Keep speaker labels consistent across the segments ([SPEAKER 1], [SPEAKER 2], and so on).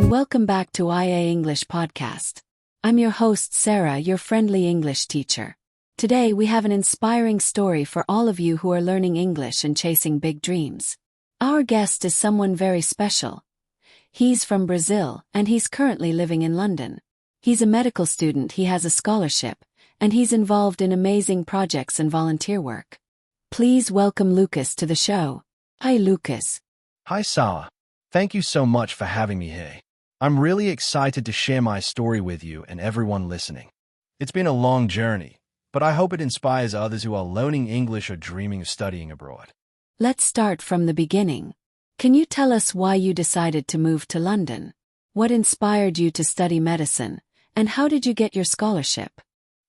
[SPEAKER 1] Welcome back to IA English Podcast. I'm your host Sarah, your friendly English teacher. Today we have an inspiring story for all of you who are learning English and chasing big dreams. Our guest is someone very special. He's from Brazil, and he's currently living in London. He's a medical student, he has a scholarship, and he's involved in amazing projects and volunteer work. Please welcome Lucas to the show. Hi Lucas.
[SPEAKER 2] Hi Sara. Thank you so much for having me here. I'm really excited to share my story with you and everyone listening. It's been a long journey, but I hope it inspires others who are learning English or dreaming of studying abroad.
[SPEAKER 1] Let's start from the beginning. Can you tell us why you decided to move to London? What inspired you to study medicine, and how did you get your scholarship?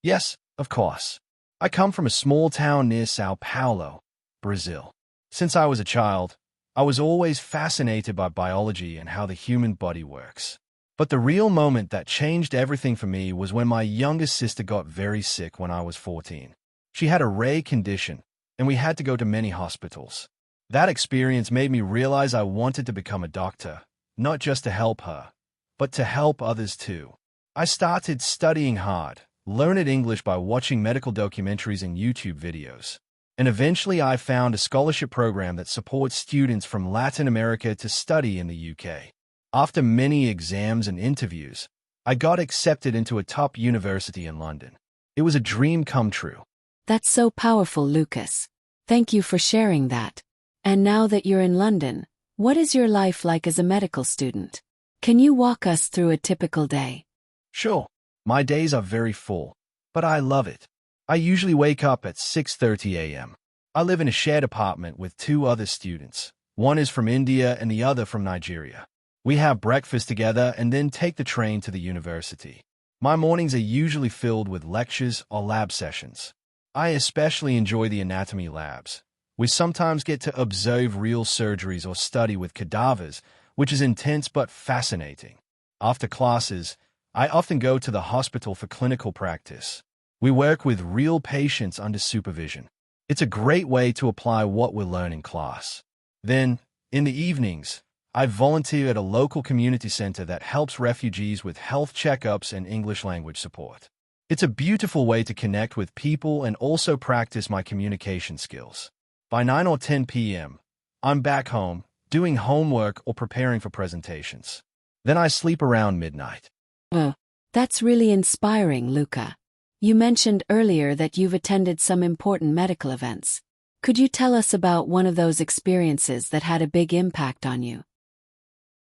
[SPEAKER 2] Yes, of course. I come from a small town near Sao Paulo, Brazil. Since I was a child, I was always fascinated by biology and how the human body works. But the real moment that changed everything for me was when my youngest sister got very sick when I was 14. She had a rare condition, and we had to go to many hospitals. That experience made me realize I wanted to become a doctor, not just to help her, but to help others too. I started studying hard, learned English by watching medical documentaries and YouTube videos. And eventually I found a scholarship program that supports students from Latin America to study in the UK. After many exams and interviews, I got accepted into a top university in London. It was a dream come true.
[SPEAKER 1] That's so powerful, Lucas. Thank you for sharing that. And now that you're in London, what is your life like as a medical student? Can you walk us through a typical day?
[SPEAKER 2] Sure, my days are very full, but I love it. I usually wake up at 6:30 a.m. I live in a shared apartment with two other students. One is from India and the other from Nigeria. We have breakfast together and then take the train to the university. My mornings are usually filled with lectures or lab sessions. I especially enjoy the anatomy labs. We sometimes get to observe real surgeries or study with cadavers, which is intense but fascinating. After classes, I often go to the hospital for clinical practice. We work with real patients under supervision. It's a great way to apply what we learn in class. Then, in the evenings, I volunteer at a local community center that helps refugees with health checkups and English language support. It's a beautiful way to connect with people and also practice my communication skills. By 9 or 10 p.m., I'm back home, doing homework or preparing for presentations. Then I sleep around midnight.
[SPEAKER 1] Oh, that's really inspiring, Luca. You mentioned earlier that you've attended some important medical events. Could you tell us about one of those experiences that had a big impact on you?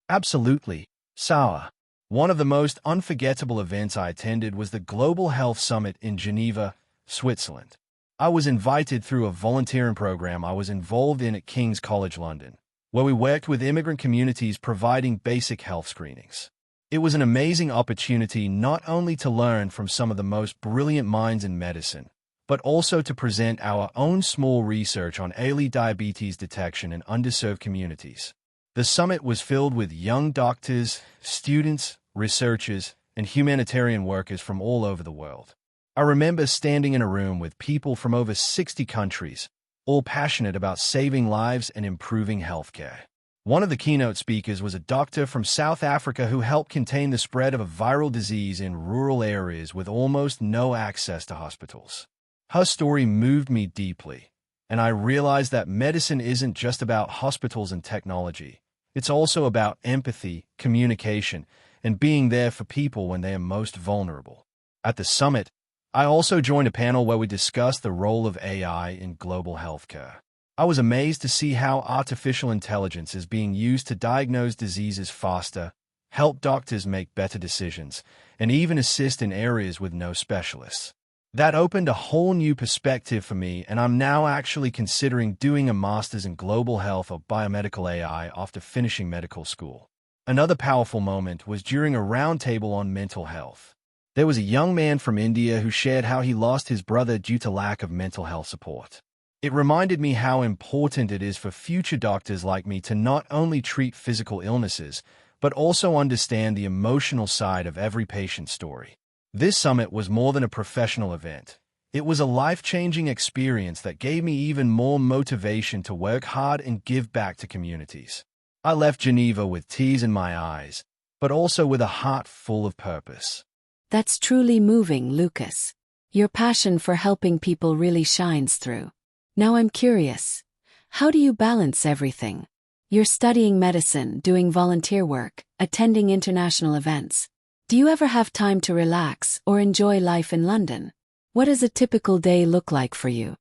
[SPEAKER 2] Absolutely, Sara. One of the most unforgettable events I attended was the Global Health Summit in Geneva, Switzerland. I was invited through a volunteering program I was involved in at King's College London, where we worked with immigrant communities providing basic health screenings. It was an amazing opportunity not only to learn from some of the most brilliant minds in medicine, but also to present our own small research on early diabetes detection in underserved communities. The summit was filled with young doctors, students, researchers, and humanitarian workers from all over the world. I remember standing in a room with people from over 60 countries, all passionate about saving lives and improving healthcare. One of the keynote speakers was a doctor from South Africa who helped contain the spread of a viral disease in rural areas with almost no access to hospitals. Her story moved me deeply, and I realized that medicine isn't just about hospitals and technology. It's also about empathy, communication, and being there for people when they are most vulnerable. At the summit, I also joined a panel where we discussed the role of AI in global healthcare. I was amazed to see how artificial intelligence is being used to diagnose diseases faster, help doctors make better decisions, and even assist in areas with no specialists. That opened a whole new perspective for me, and I'm now actually considering doing a master's in global health or biomedical AI after finishing medical school. Another powerful moment was during a roundtable on mental health. There was a young man from India who shared how he lost his brother due to lack of mental health support. It reminded me how important it is for future doctors like me to not only treat physical illnesses, but also understand the emotional side of every patient's story. This summit was more than a professional event. It was a life-changing experience that gave me even more motivation to work hard and give back to communities. I left Geneva with tears in my eyes, but also with a heart full of purpose.
[SPEAKER 1] That's truly moving, Lucas. Your passion for helping people really shines through. Now I'm curious. How do you balance everything? You're studying medicine, doing volunteer work, attending international events. Do you ever have time to relax or enjoy life in London? What does a typical day look like for you?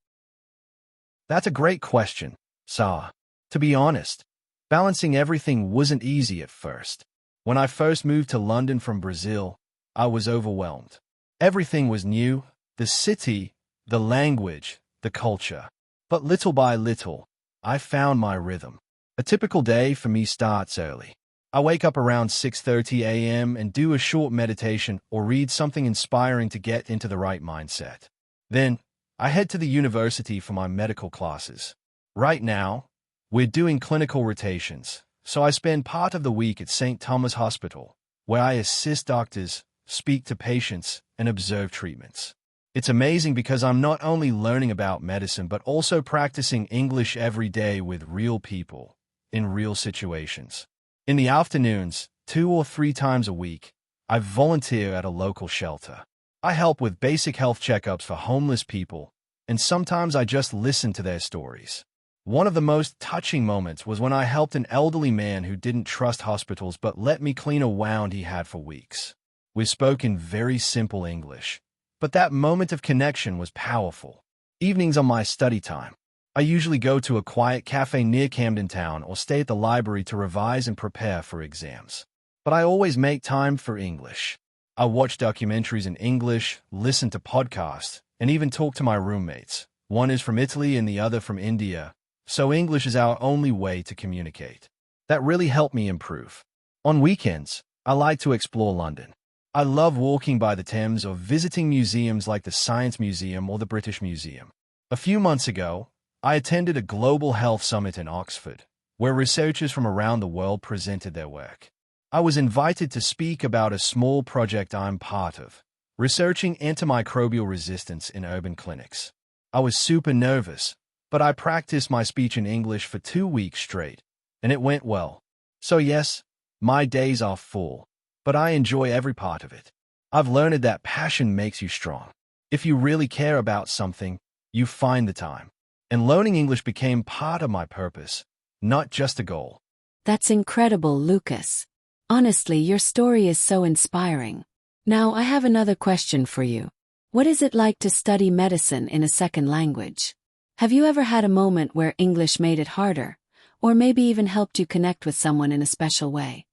[SPEAKER 2] That's a great question, Sara. To be honest, balancing everything wasn't easy at first. When I first moved to London from Brazil, I was overwhelmed. Everything was new, the city, the language, the culture. But little by little, I found my rhythm. A typical day for me starts early. I wake up around 6:30 a.m. and do a short meditation or read something inspiring to get into the right mindset. Then, I head to the university for my medical classes. Right now, we're doing clinical rotations, so I spend part of the week at St. Thomas Hospital, where I assist doctors, speak to patients, and observe treatments. It's amazing because I'm not only learning about medicine but also practicing English every day with real people, in real situations. In the afternoons, 2 or 3 times a week, I volunteer at a local shelter. I help with basic health checkups for homeless people, and sometimes I just listen to their stories. One of the most touching moments was when I helped an elderly man who didn't trust hospitals but let me clean a wound he had for weeks. We spoke in very simple English, but that moment of connection was powerful. Evenings on my study time, I usually go to a quiet cafe near Camden Town or stay at the library to revise and prepare for exams. But I always make time for English. I watch documentaries in English, listen to podcasts, and even talk to my roommates. One is from Italy and the other from India, so English is our only way to communicate. That really helped me improve. On weekends, I like to explore London. I love walking by the Thames or visiting museums like the Science Museum or the British Museum. A few months ago, I attended a global health summit in Oxford, where researchers from around the world presented their work. I was invited to speak about a small project I'm part of, researching antimicrobial resistance in urban clinics. I was super nervous, but I practiced my speech in English for 2 weeks straight, and it went well. So yes, my days are full, but I enjoy every part of it. I've learned that passion makes you strong. If you really care about something, you find the time. And learning English became part of my purpose, not just a goal.
[SPEAKER 1] That's incredible, Lucas. Honestly, your story is so inspiring. Now, I have another question for you. What is it like to study medicine in a second language? Have you ever had a moment where English made it harder, or maybe even helped you connect with someone in a special way?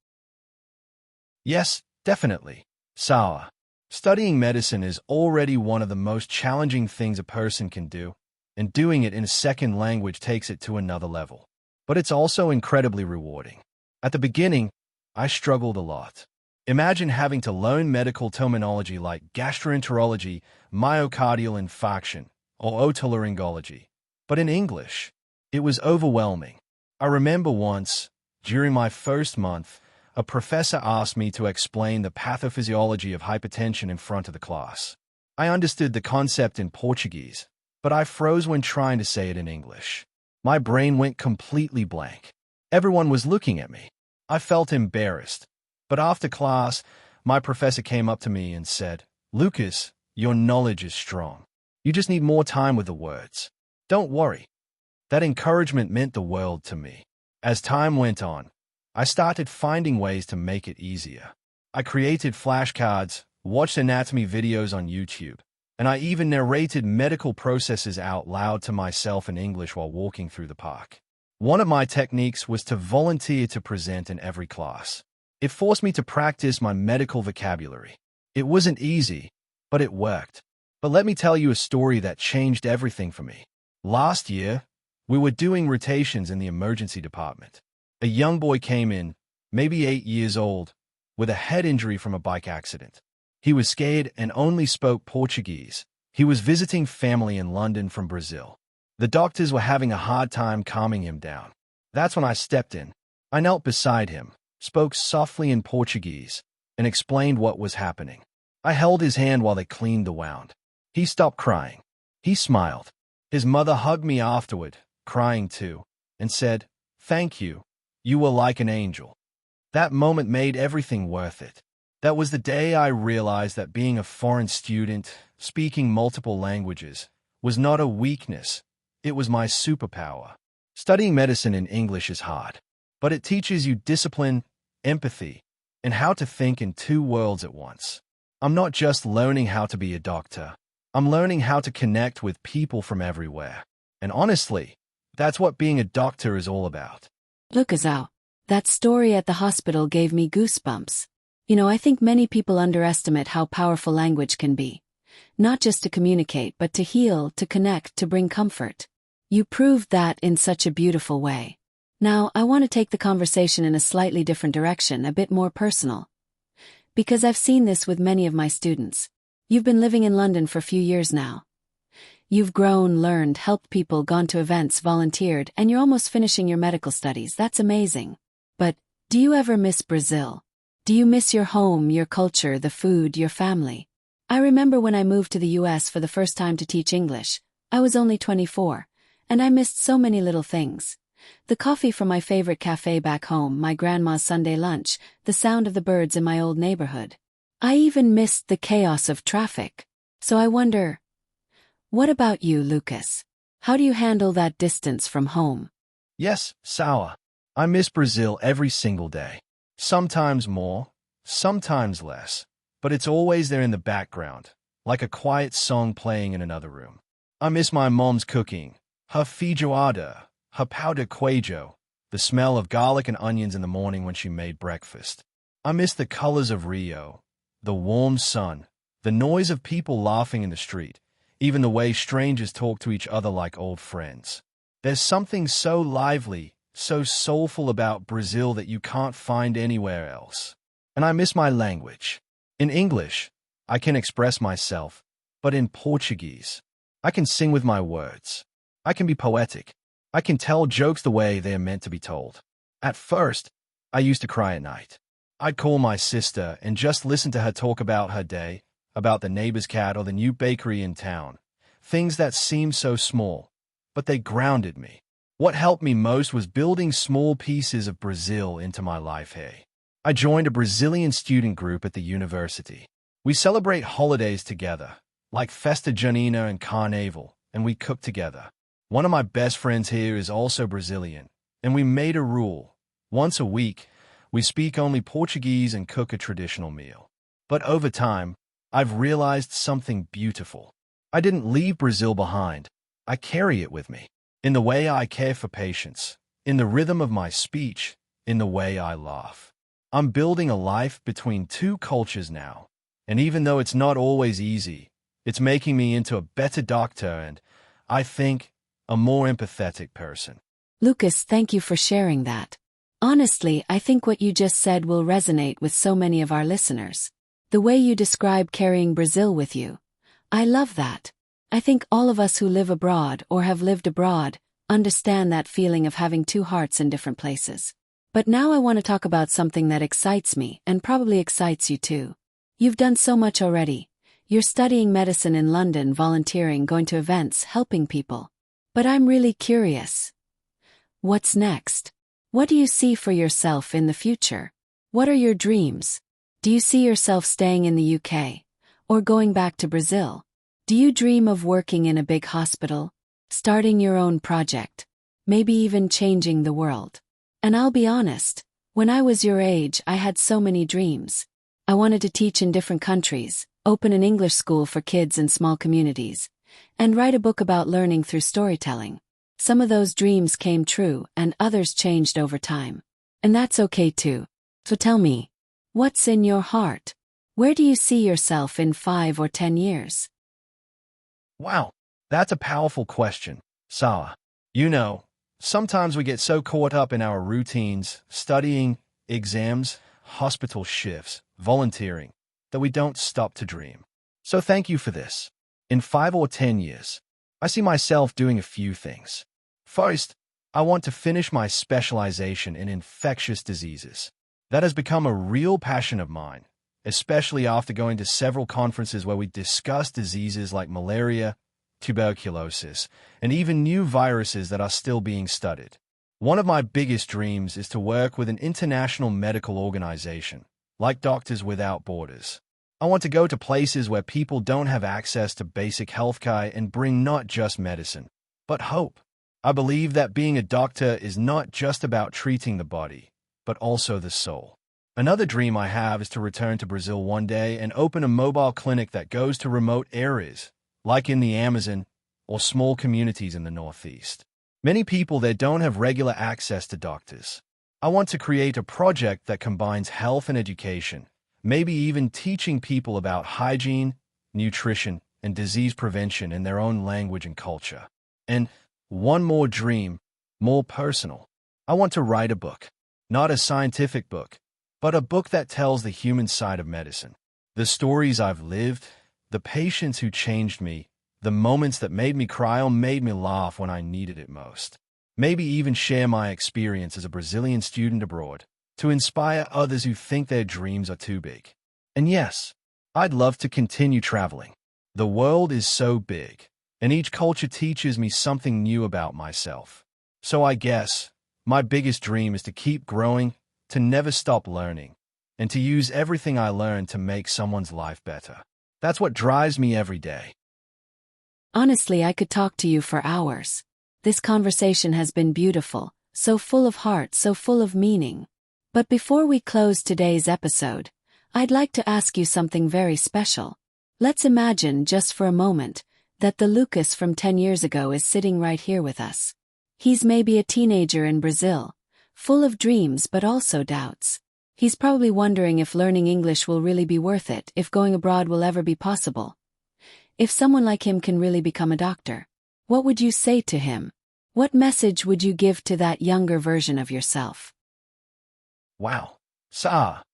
[SPEAKER 2] Yes, definitely. Sara, studying medicine is already one of the most challenging things a person can do, and doing it in a second language takes it to another level. But it's also incredibly rewarding. At the beginning, I struggled a lot. Imagine having to learn medical terminology like gastroenterology, myocardial infarction, or otolaryngology. But in English, it was overwhelming. I remember once, during my first month, a professor asked me to explain the pathophysiology of hypertension in front of the class. I understood the concept in Portuguese, but I froze when trying to say it in English. My brain went completely blank. Everyone was looking at me. I felt embarrassed. But after class, my professor came up to me and said, "Lucas, your knowledge is strong. You just need more time with the words. Don't worry." That encouragement meant the world to me. As time went on, I started finding ways to make it easier. I created flashcards, watched anatomy videos on YouTube, and I even narrated medical processes out loud to myself in English while walking through the park. One of my techniques was to volunteer to present in every class. It forced me to practice my medical vocabulary. It wasn't easy, but it worked. But let me tell you a story that changed everything for me. Last year, we were doing rotations in the emergency department. A young boy came in, maybe 8 years old, with a head injury from a bike accident. He was scared and only spoke Portuguese. He was visiting family in London from Brazil. The doctors were having a hard time calming him down. That's when I stepped in. I knelt beside him, spoke softly in Portuguese, and explained what was happening. I held his hand while they cleaned the wound. He stopped crying. He smiled. His mother hugged me afterward, crying too, and said, "Thank you. You were like an angel." That moment made everything worth it. That was the day I realized that being a foreign student, speaking multiple languages, was not a weakness. It was my superpower. Studying medicine in English is hard, but it teaches you discipline, empathy, and how to think in two worlds at once. I'm not just learning how to be a doctor. I'm learning how to connect with people from everywhere. And honestly, that's what being a doctor is all about.
[SPEAKER 1] Look, João, that story at the hospital gave me goosebumps. I think many people underestimate how powerful language can be. Not just to communicate, but to heal, to connect, to bring comfort. You proved that in such a beautiful way. Now, I want to take the conversation in a slightly different direction, a bit more personal. Because I've seen this with many of my students. You've been living in London for a few years now. You've grown, learned, helped people, gone to events, volunteered, and you're almost finishing your medical studies. That's amazing. But, do you ever miss Brazil? Do you miss your home, your culture, the food, your family? I remember when I moved to the US for the first time to teach English. I was only 24, and I missed so many little things. The coffee from my favorite cafe back home, my grandma's Sunday lunch, the sound of the birds in my old neighborhood. I even missed the chaos of traffic. So I wonder, what about you, Lucas? How do you handle that distance from home?
[SPEAKER 2] Yes, Sara. I miss Brazil every single day. Sometimes more, sometimes less. But it's always there in the background, like a quiet song playing in another room. I miss my mom's cooking, her feijoada, her pão de queijo, the smell of garlic and onions in the morning when she made breakfast. I miss the colors of Rio, the warm sun, the noise of people laughing in the street, even the way strangers talk to each other like old friends. There's something so lively, so soulful about Brazil that you can't find anywhere else. And I miss my language. In English, I can express myself, but in Portuguese, I can sing with my words. I can be poetic. I can tell jokes the way they are meant to be told. At first, I used to cry at night. I'd call my sister and just listen to her talk about her day, about the neighbor's cat or the new bakery in town. Things that seemed so small, but they grounded me. What helped me most was building small pieces of Brazil into my life here. I joined a Brazilian student group at the university. We celebrate holidays together, like Festa Junina and Carnaval, and we cook together. One of my best friends here is also Brazilian, and we made a rule. Once a week, we speak only Portuguese and cook a traditional meal. But over time, I've realized something beautiful. I didn't leave Brazil behind. I carry it with me. In the way I care for patients, in the rhythm of my speech, in the way I laugh. I'm building a life between two cultures now. And even though it's not always easy, it's making me into a better doctor and, I think, a more empathetic person.
[SPEAKER 1] Lucas, thank you for sharing that. Honestly, I think what you just said will resonate with so many of our listeners. The way you describe carrying Brazil with you. I love that. I think all of us who live abroad or have lived abroad understand that feeling of having two hearts in different places. But now I want to talk about something that excites me and probably excites you too. You've done so much already. You're studying medicine in London, volunteering, going to events, helping people. But I'm really curious. What's next? What do you see for yourself in the future? What are your dreams? Do you see yourself staying in the UK? Or going back to Brazil? Do you dream of working in a big hospital? Starting your own project? Maybe even changing the world? And I'll be honest, when I was your age, I had so many dreams. I wanted to teach in different countries, open an English school for kids in small communities, and write a book about learning through storytelling. Some of those dreams came true and others changed over time. And that's okay too. So tell me, what's in your heart? Where do you see yourself in 5 or 10 years?
[SPEAKER 2] Wow, that's a powerful question, Sara. Sometimes we get so caught up in our routines, studying, exams, hospital shifts, volunteering, that we don't stop to dream. So thank you for this. In 5 or 10 years, I see myself doing a few things. First, I want to finish my specialization in infectious diseases. That has become a real passion of mine, especially after going to several conferences where we discuss diseases like malaria, tuberculosis, and even new viruses that are still being studied. One of my biggest dreams is to work with an international medical organization, like Doctors Without Borders. I want to go to places where people don't have access to basic healthcare and bring not just medicine, but hope. I believe that being a doctor is not just about treating the body, but also the soul. Another dream I have is to return to Brazil one day and open a mobile clinic that goes to remote areas, like in the Amazon or small communities in the Northeast. Many people there don't have regular access to doctors. I want to create a project that combines health and education, maybe even teaching people about hygiene, nutrition, and disease prevention in their own language and culture. And one more dream, more personal. I want to write a book. Not a scientific book, but a book that tells the human side of medicine. The stories I've lived, the patients who changed me, the moments that made me cry or made me laugh when I needed it most. Maybe even share my experience as a Brazilian student abroad to inspire others who think their dreams are too big. And yes, I'd love to continue traveling. The world is so big, and each culture teaches me something new about myself. So I guess my biggest dream is to keep growing, to never stop learning, and to use everything I learn to make someone's life better. That's what drives me every day.
[SPEAKER 1] Honestly, I could talk to you for hours. This conversation has been beautiful, so full of heart, so full of meaning. But before we close today's episode, I'd like to ask you something very special. Let's imagine, just for a moment, that the Lucas from 10 years ago is sitting right here with us. He's maybe a teenager in Brazil, full of dreams but also doubts. He's probably wondering if learning English will really be worth it, if going abroad will ever be possible. If someone like him can really become a doctor, what would you say to him? What message would you give to that younger version of yourself?
[SPEAKER 2] Wow, Sara,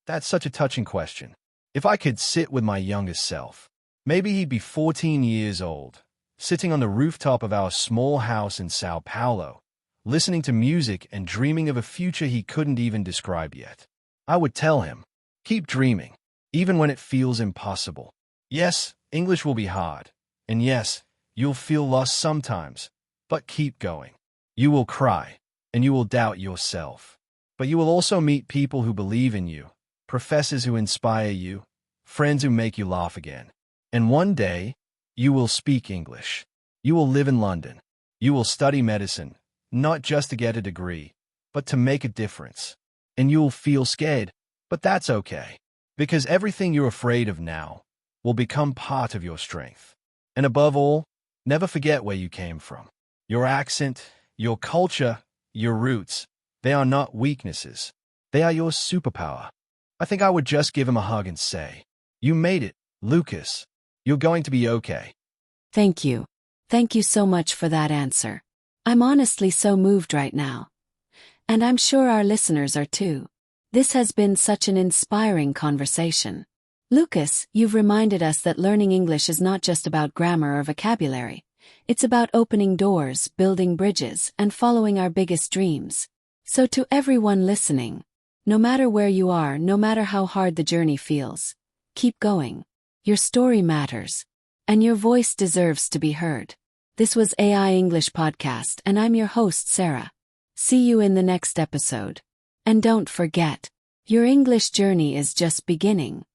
[SPEAKER 2] that's such a touching question. If I could sit with my youngest self, maybe he'd be 14 years old, sitting on the rooftop of our small house in São Paulo, listening to music and dreaming of a future he couldn't even describe yet. I would tell him, keep dreaming, even when it feels impossible. Yes, English will be hard, and yes, you'll feel lost sometimes, but keep going. You will cry, and you will doubt yourself. But you will also meet people who believe in you, professors who inspire you, friends who make you laugh again. And one day, you will speak English. You will live in London. You will study medicine, not just to get a degree, but to make a difference. And you will feel scared, but that's okay, because everything you're afraid of now will become part of your strength. And above all, never forget where you came from. Your accent, your culture, your roots, they are not weaknesses. They are your superpower. I think I would just give him a hug and say, you made it, Lucas. You're going to be okay.
[SPEAKER 1] Thank you. Thank you so much for that answer. I'm honestly so moved right now. And I'm sure our listeners are too. This has been such an inspiring conversation. Lucas, you've reminded us that learning English is not just about grammar or vocabulary. It's about opening doors, building bridges, and following our biggest dreams. So to everyone listening, no matter where you are, no matter how hard the journey feels, keep going. Your story matters, and your voice deserves to be heard. This was AI English Podcast, and I'm your host, Sara. See you in the next episode. And don't forget, your English journey is just beginning.